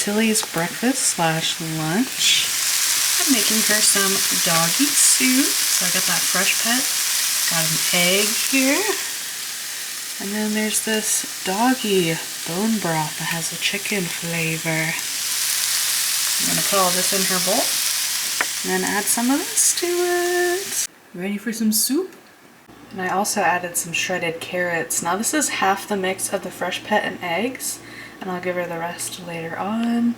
Tilly's breakfast slash lunch. I'm making her some doggy soup. So I got that Fresh Pet. Got an egg here. And then there's this doggy bone broth that has a chicken flavor. I'm gonna put all this in her bowl. And then add some of this to it. Ready for some soup? And I also added some shredded carrots. Now this is half the mix of the Fresh Pet and eggs. And I'll give her the rest later on.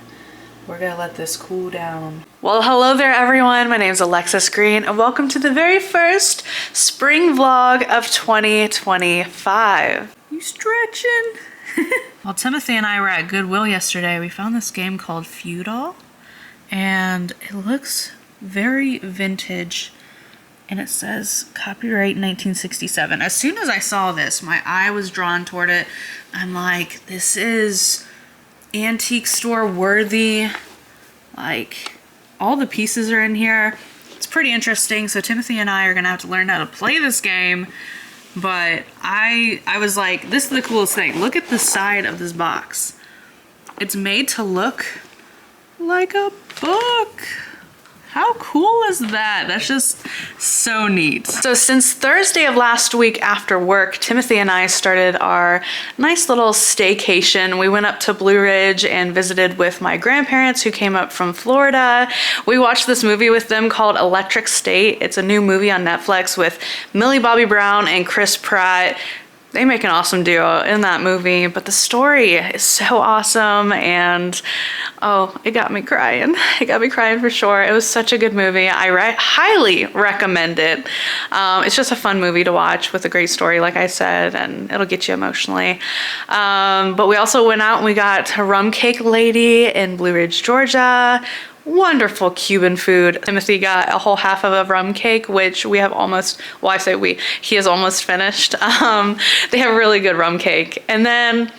We're gonna let this cool down. Well, hello there everyone. My name's Alexis Green and welcome to the very first spring vlog of 2025. You stretching? Well, Timothy and I were at Goodwill yesterday. We found this game called Feudal and it looks very vintage and it says copyright 1967. As soon as I saw this, my eye was drawn toward it. I'm like, this is antique store worthy. Like, all the pieces are in here. It's pretty interesting. So Timothy and I are gonna have to learn how to play this game. But I was like, this is the coolest thing. Look at the side of this box. It's made to look like a book. How cool is that? That's just so neat. So since Thursday of last week after work, Timothy and I started our nice little staycation. We went up to Blue Ridge and visited with my grandparents who came up from Florida. We watched this movie with them called Electric State. It's a new movie on Netflix with Millie Bobby Brown and Chris Pratt. They make an awesome duo in that movie, but the story is so awesome and oh, it got me crying. It got me crying for sure. It was such a good movie. I highly recommend it. It's just a fun movie to watch with a great story, like I said, and it'll get you emotionally. But we also went out and we got a rum cake lady in Blue Ridge, Georgia. Wonderful Cuban food. Timothy got a whole half of a rum cake, which we have almost, well, I say we, he is almost finished. They have really good rum cake. And then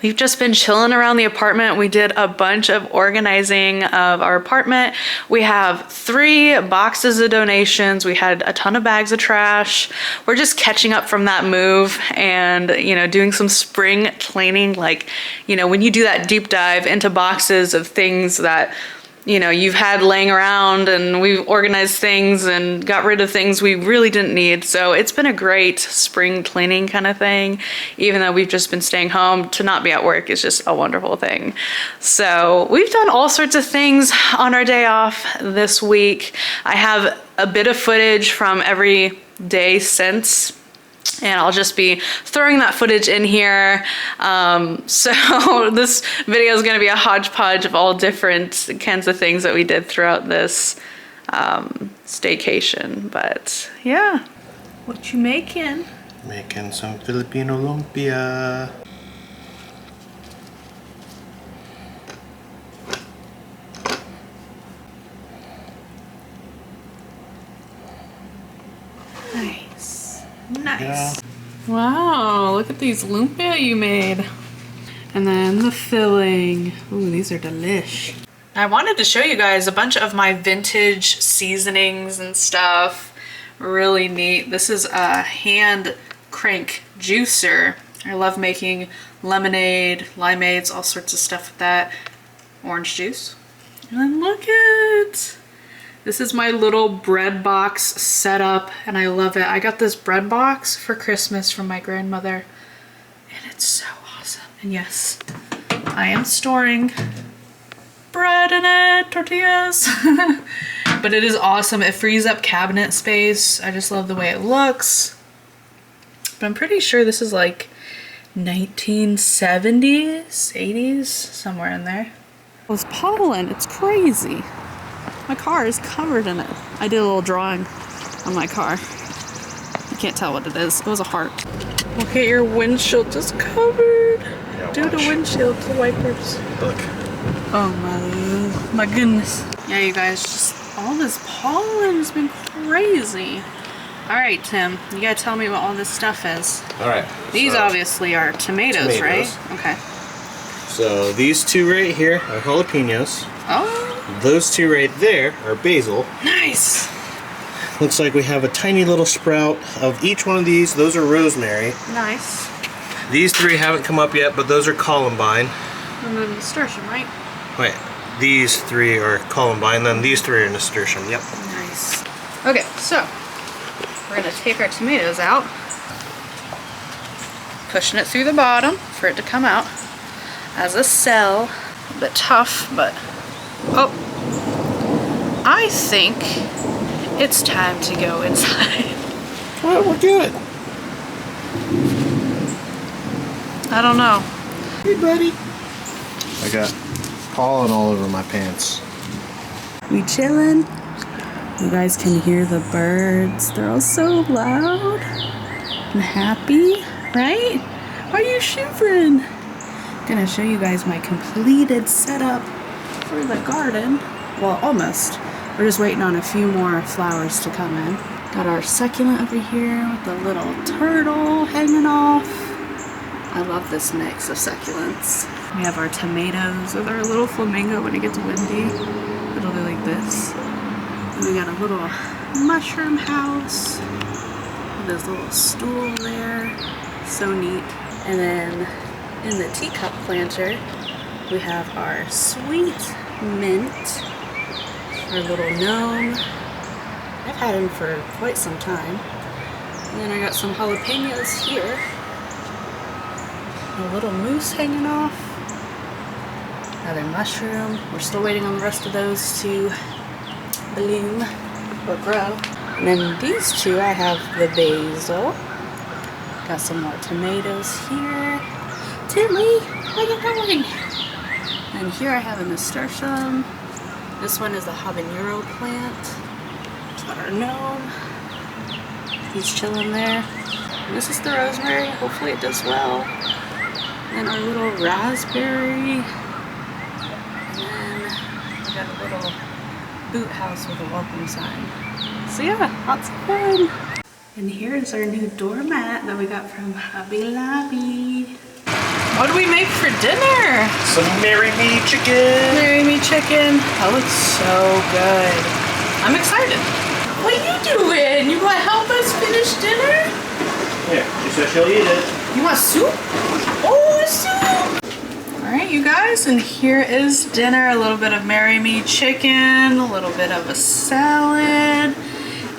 we've just been chilling around the apartment. We did a bunch of organizing of our apartment. We have 3 boxes of donations. We had a ton of bags of trash. We're just catching up from that move and, you know, doing some spring cleaning. Like, you know, when you do that deep dive into boxes of things that, you know, you've had laying around, and we've organized things and got rid of things we really didn't need. So it's been a great spring cleaning kind of thing. Even though we've just been staying home, to not be at work is just a wonderful thing. So we've done all sorts of things on our day off this week. I have a bit of footage from every day since, and I'll just be throwing that footage in here. So this video is gonna be a hodgepodge of all different kinds of things that we did throughout this staycation. But yeah, what you making? Making some Filipino lumpia. Nice. Yeah. Wow, look at these lumpia you made. And then the filling. Ooh, these are delish. I wanted to show you guys a bunch of my vintage seasonings and stuff. Really neat. This is a hand crank juicer. I love making lemonade, limeades, all sorts of stuff with that. Orange juice. And then look at this is my little bread box setup, and I love it. I got this bread box for Christmas from my grandmother, and it's so awesome. And yes, I am storing bread in it, tortillas. But it is awesome. It frees up cabinet space. I just love the way it looks. But I'm pretty sure this is like 1970s, 80s, somewhere in there. This pollen, it's crazy. My car is covered in it. I did a little drawing on my car. You can't tell what it is. It was a heart. Look at your windshield just covered. Yeah, due to windshield, the wipers. Look. Oh my goodness. Yeah, you guys, just all this pollen has been crazy. All right, Tim, you gotta tell me what all this stuff is. All right. These obviously are tomatoes, right? Okay. So these 2 right here are jalapenos. Oh. Those 2 right there are basil. Nice. Looks like we have a tiny little sprout of each one of these. Those are rosemary. Nice. These 3 haven't come up yet, but those are columbine. And then nasturtium, right? Wait, these 3 are columbine, then these 3 are nasturtium. Yep. Nice. Okay, so we're gonna take our tomatoes out, pushing it through the bottom for it to come out as a cell. A bit tough, but oh, I think it's time to go inside. Well, we're good. I don't know. Hey, buddy. I got pollen all over my pants. We chillin'. You guys can hear the birds. They're all so loud and happy, right? Are you shivering? I'm gonna show you guys my completed setup for the garden. Well, almost. We're just waiting on a few more flowers to come in. Got our succulent over here with the little turtle hanging off. I love this mix of succulents. We have our tomatoes with our little flamingo when it gets windy. It'll be like this. And we got a little mushroom house with this little stool there. So neat. And then in the teacup planter, we have our sweet mint, our little gnome. I've had him for quite some time. And then I got some jalapenos here. A little moose hanging off. Another mushroom. We're still waiting on the rest of those to bloom or grow. And then these 2, I have the basil. Got some more tomatoes here. Tilly, how you going? And here I have a nasturtium. This one is the habanero plant. Got our gnome. He's chilling there. And this is the rosemary. Hopefully it does well. And our little raspberry. And then we got a little boot house with a welcome sign. So yeah, lots of fun. And here's our new doormat that we got from Hobby Lobby. What do we make for dinner? Some Marry Me chicken. Marry Me chicken. That looks so good. I'm excited. What are you doing? You want to help us finish dinner? Here, she said she'll eat it. You want soup? Oh, soup! Alright, you guys, and here is dinner. A little bit of Marry Me chicken, a little bit of a salad,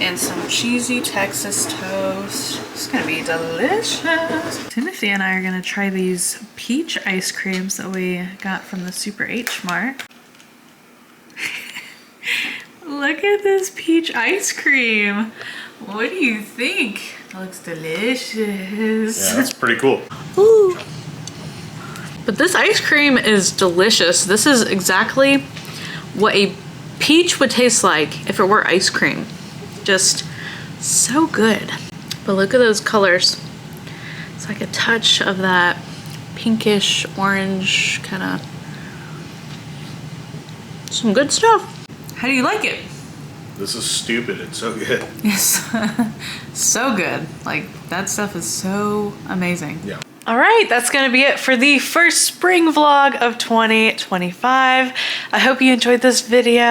and some cheesy Texas toast. It's gonna be delicious. Timothy and I are gonna try these peach ice creams that we got from the Super H Mart. Look at this peach ice cream. What do you think? It looks delicious. Yeah, that's pretty cool. Ooh. But this ice cream is delicious. This is exactly what a peach would taste like if it were ice cream. Just so good. But look at those colors. It's like a touch of that pinkish orange kind of. Some good stuff. How do you like it? This is stupid. It's so good. Yes. So good. Like, that stuff is so amazing. Yeah. All right, that's gonna be it for the first spring vlog of 2025. I hope you enjoyed this video,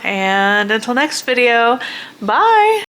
and until next video, bye.